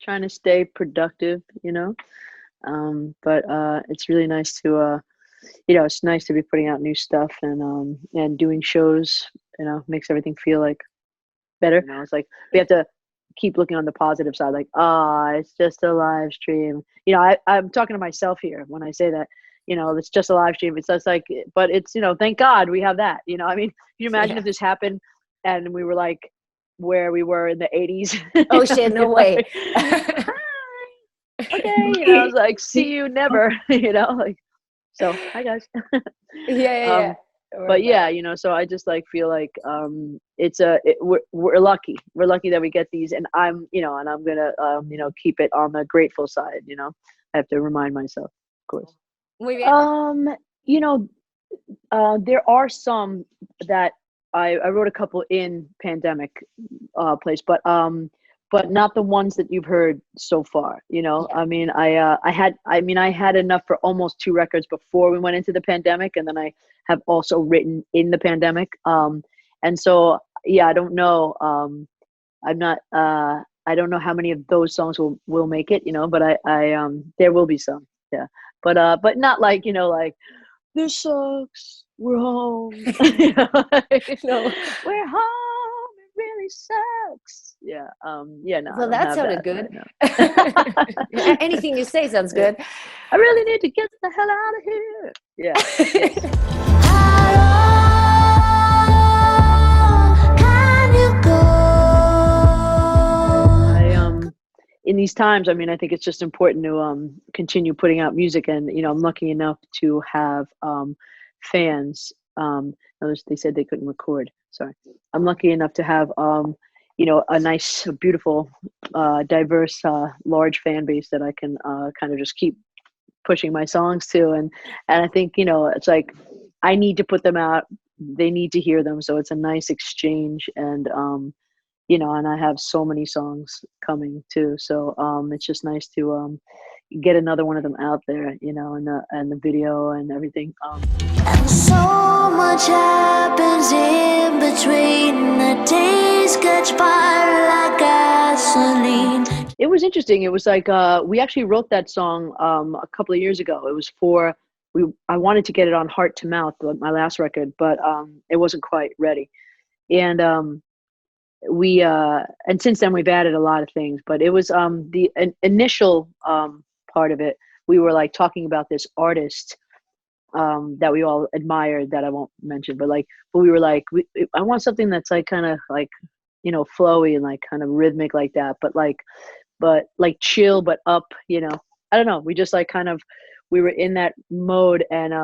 trying to stay productive, but it's really nice to it's nice to be putting out new stuff and doing shows. Makes everything feel like better. It's like we have to keep looking on the positive side, like, it's just a live stream. I'm talking to myself here when I say that. It's just a live stream. It's just like, but it's, thank God we have that. I mean, can you imagine if this happened and we were like where we were in the 80s? Oh shit, no way. Okay, I was like, see you never, like, so hi guys. Yeah. But yeah, so I just like feel like we're lucky. We're lucky that we get these, and I'm gonna keep it on the grateful side. I have to remind myself, of course. Muy bien. There are some that I wrote a couple in pandemic place, but not the ones that you've heard so far. I mean, I had enough for almost 2 records before we went into the pandemic, and then I have also written in the pandemic. And so, yeah, I don't know. I don't know how many of those songs will make it, but I there will be some, yeah. But not like, like, this sucks, we're home. No, we're home, it really sucks. Yeah. Yeah, no. Well, that sounded good. Right. Anything you say sounds good. I really need to get the hell out of here. Yeah. In these times, I mean, I think it's just important to continue putting out music, and I'm lucky enough to have fans. They said they couldn't record. Sorry, I'm lucky enough to have a nice, beautiful, diverse, large fan base that I can kind of just keep pushing my songs to, and I think it's like I need to put them out. They need to hear them, so it's a nice exchange, and and I have so many songs coming too. So it's just nice to get another one of them out there, and the video and everything. And so much happens in between. The days get by like gasoline. It was interesting. It was like we actually wrote that song a couple of years ago. It was I wanted to get it on Heart to Mouth, my last record, but it wasn't quite ready. And and since then we've added a lot of things, but it was the initial part of it. We were like talking about this artist that we all admired, that I won't mention, but we were like, I want something that's like kind of like flowy and like kind of rhythmic like that, but like chill but up. I don't know. We just like kind of we were in that mode, and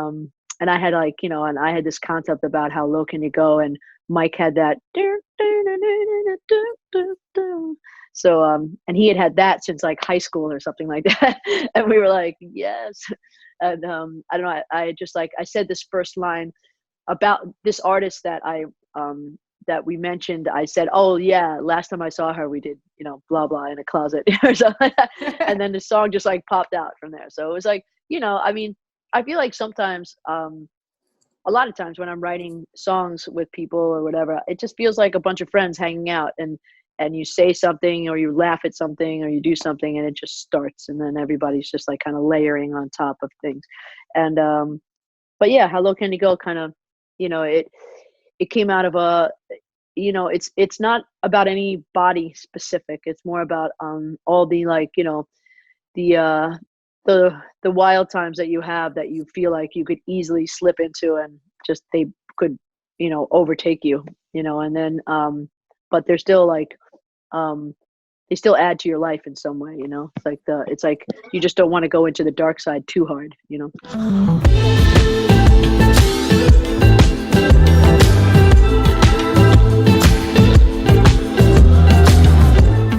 I had like and I had this concept about how low can you go, and Mike had that. So and he had that since like high school or something like that, and we were like, yes. And I don't know, I just like, I said this first line about this artist that that we mentioned. I said, oh yeah, last time I saw her we did blah blah in a closet or something like that. And then the song just like popped out from there. So it was like, I mean, I feel like sometimes a lot of times when I'm writing songs with people or whatever, it just feels like a bunch of friends hanging out, and you say something or you laugh at something or you do something and it just starts, and then everybody's just like kind of layering on top of things. And but yeah, How Low Can You Go kind of, it came out of it's not about any body specific. It's more about all the like, the wild times that you have that you feel like you could easily slip into, and just they could overtake you, and then but they're still like they still add to your life in some way. It's like you just don't want to go into the dark side too hard.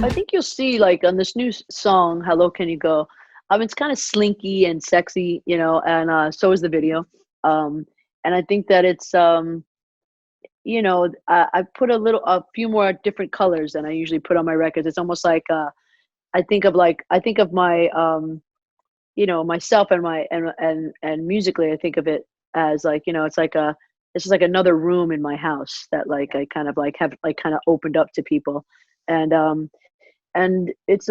I think you'll see, like, on this new song, How Low Can You Go, it's kind of slinky and sexy, and so is the video. And I think that it's, I put a few more different colors than I usually put on my records. It's almost like, I think of my, myself and and musically, I think of it as like, it's just like another room in my house that like I kind of like have like kind of opened up to people. And it's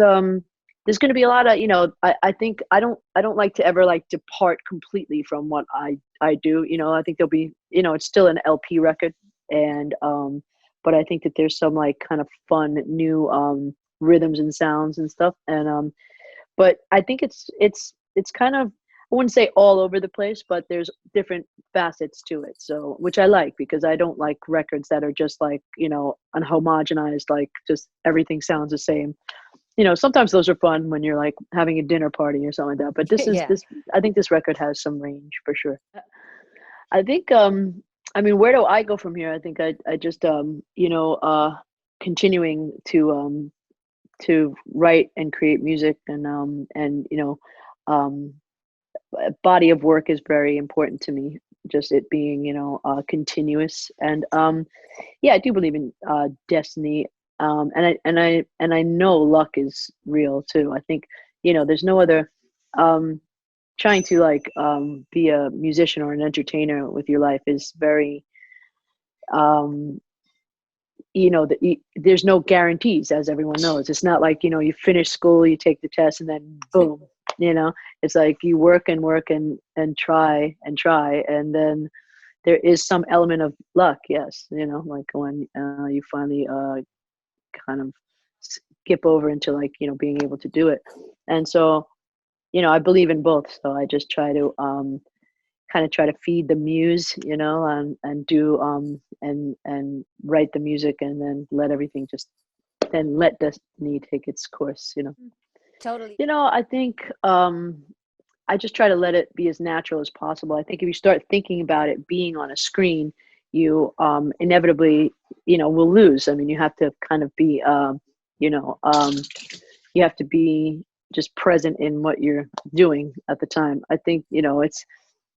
there's going to be a lot of, I think I don't like to ever like depart completely from what I do. I think there'll be, it's still an LP record, and but I think that there's some like kind of fun new rhythms and sounds and stuff, and but I think it's kind of, I wouldn't say all over the place, but there's different facets to it. So, which I like, because I don't like records that are just like, unhomogenized, like just everything sounds the same. Sometimes those are fun when you're like having a dinner party or something like that. But this is Yeah. I think this record has some range for sure. I think, I mean, where do I go from here? I think I just, continuing to write and create music, and a body of work is very important to me. Just it being, continuous, and yeah, I do believe in destiny, and I know luck is real too. I think, there's no other, trying to like be a musician or an entertainer with your life is very, there's no guarantees, as everyone knows. It's not like, you finish school, you take the test, and then boom. It's like you work and work and try and try, and then there is some element of luck. Yes, like when you finally kind of skip over into like, being able to do it. And so, I believe in both. So I just try to kind of try to feed the muse, and do and write the music, and then let everything just, then let destiny take its course. Totally. I think I just try to let it be as natural as possible. I think if you start thinking about it being on a screen, you inevitably, will lose. I mean, you have to kind of be, you have to be just present in what you're doing at the time. I think,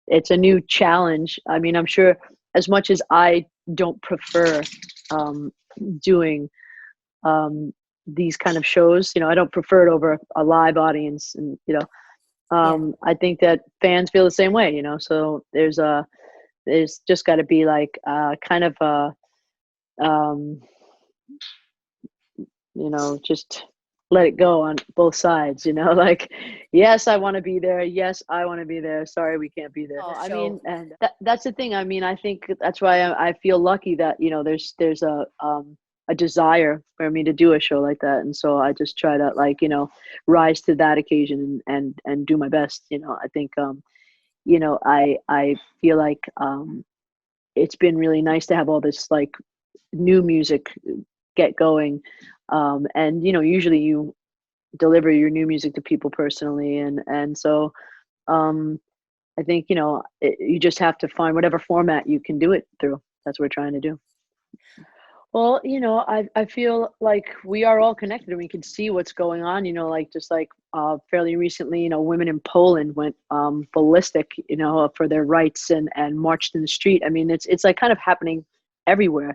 it's a new challenge. I mean, I'm sure, as much as I don't prefer doing these kind of shows, I don't prefer it over a live audience, and I think that fans feel the same way, so there's just got to be like kind of just let it go on both sides, like, yes, I want to be there. Yes, I want to be there. Sorry, we can't be there. I mean, and that's the thing. I mean, I think that's why I feel lucky that, there's a desire for me to do a show like that. And so I just try to like, rise to that occasion and do my best. I think, I feel like it's been really nice to have all this like new music get going. And, usually you deliver your new music to people personally. And so I think, you just have to find whatever format you can do it through. That's what we're trying to do. Well, I feel like we are all connected, and we can see what's going on, like just like fairly recently, women in Poland went ballistic, for their rights and marched in the street. I mean, it's like kind of happening everywhere.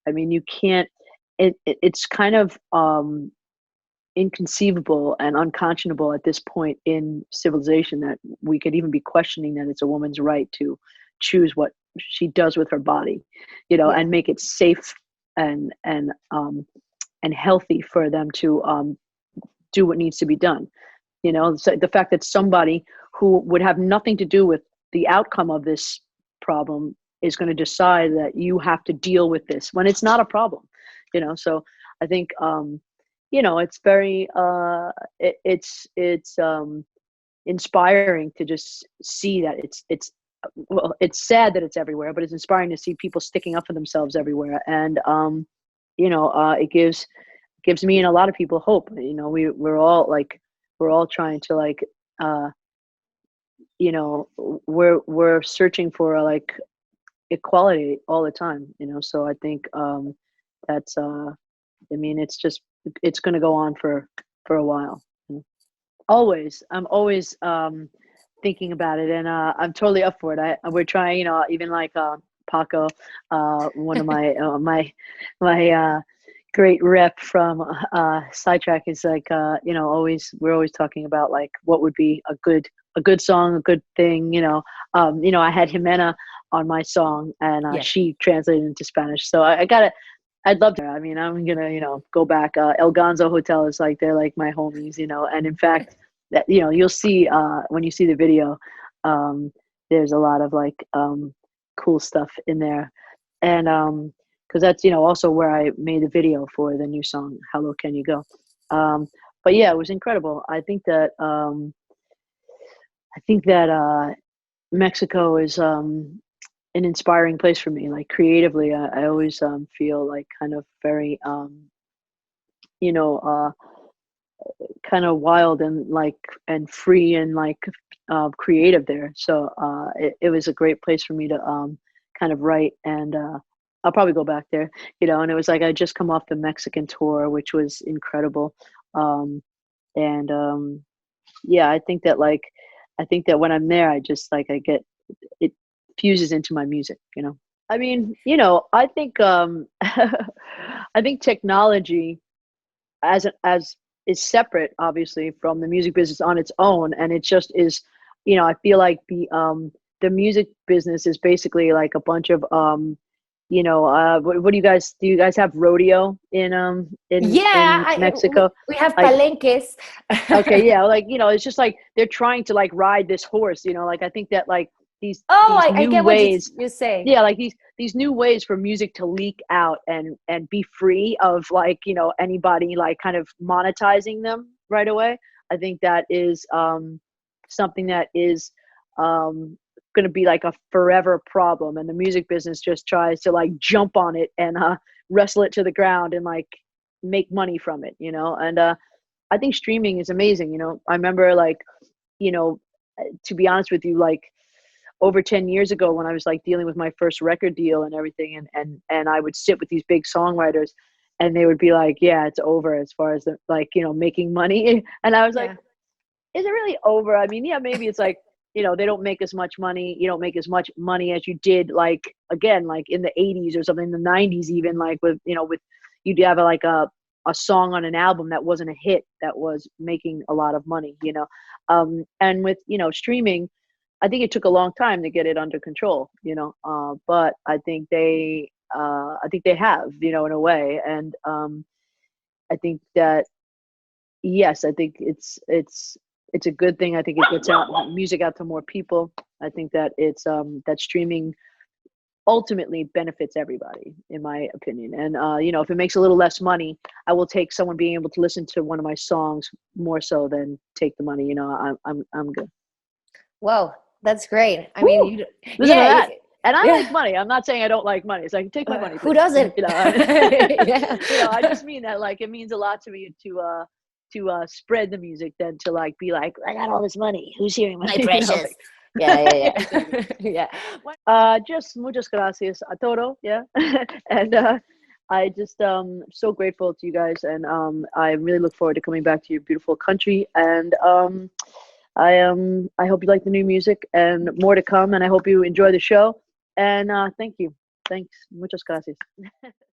I mean, you can't, it's kind of inconceivable and unconscionable at this point in civilization that we could even be questioning that it's a woman's right to choose what she does with her body, and make it safe and healthy for them to do what needs to be done. So the fact that somebody who would have nothing to do with the outcome of this problem is going to decide that you have to deal with this when it's not a problem. So I think it's very it's inspiring to just see that it's well, it's sad that it's everywhere, but it's inspiring to see people sticking up for themselves everywhere. And it gives me and a lot of people hope. We're all trying to like we're searching for like equality all the time. So I think that's I mean, it's going to go on for a while. I'm always thinking about it, and I'm totally up for it. We're trying, even like Paco, one of my my great rep from Sidetrack is like, we're always talking about like what would be a good song, a good thing. I had Jimena on my song, and she translated into Spanish, so I got I'd love to. I mean, I'm gonna, go back. El Gonzo Hotel is like they're like my homies, And in fact, that you'll see when you see the video, um, there's a lot of like cool stuff in there, and because that's also where I made the video for the new song "How Low Can You Go." But yeah, it was incredible. I think that Mexico is an inspiring place for me. Like creatively, I always feel like kind of very you know uh, kind of wild and like and free and like creative there. So it was a great place for me to kind of write, and I'll probably go back there. And it was like I just come off the Mexican tour, which was incredible. And yeah, I think that when I'm there, I just like I get it fuses into my music. I mean, I think I think technology as is separate obviously from the music business on its own, and it just is. I feel like the music business is basically like a bunch of what do you guys have rodeo Yeah, in Mexico? we have Like, palenques. okay, yeah, like it's just like they're trying to like ride this horse, like I think that like Oh, these I new get what ways, you say. yeah, like these new ways for music to leak out and be free of like anybody like kind of monetizing them right away. I think that is something that is going to be like a forever problem, and the music business just tries to like jump on it and wrestle it to the ground and like make money from it. And I think streaming is amazing. I remember like you know to be honest with you, like over 10 years ago when I was like dealing with my first record deal and everything, and I would sit with these big songwriters, and they would be like, yeah, it's over as far as the like making money. And I was like, Yeah. is it really over? I mean, yeah, maybe it's like they don't make as much money. You don't make as much money as you did like again like in the 80s or something, in the 90s even, like with you'd have like a song on an album that wasn't a hit that was making a lot of money. And with streaming, I think it took a long time to get it under control. But I think they have, in a way. And I think that, yes, I think it's a good thing. I think it gets out music out to more people. I think that it's that streaming ultimately benefits everybody, in my opinion. And if it makes a little less money, I will take someone being able to listen to one of my songs more so than take the money. I'm good. Whoa, that's great. I Woo! mean, Listen to yeah, that. And I yeah. like money. I'm not saying I don't like money. It's like, take my money, Who please. doesn't? Yeah. I just mean that like it means a lot to me to spread the music than to like be like, I got all this money. Who's hearing my My precious. like, Yeah. exactly. Yeah. Just muchas gracias a todo. Yeah. And I just so grateful to you guys, and I really look forward to coming back to your beautiful country. And I hope you like the new music and more to come, and I hope you enjoy the show. And thank you. Thanks. Muchas gracias.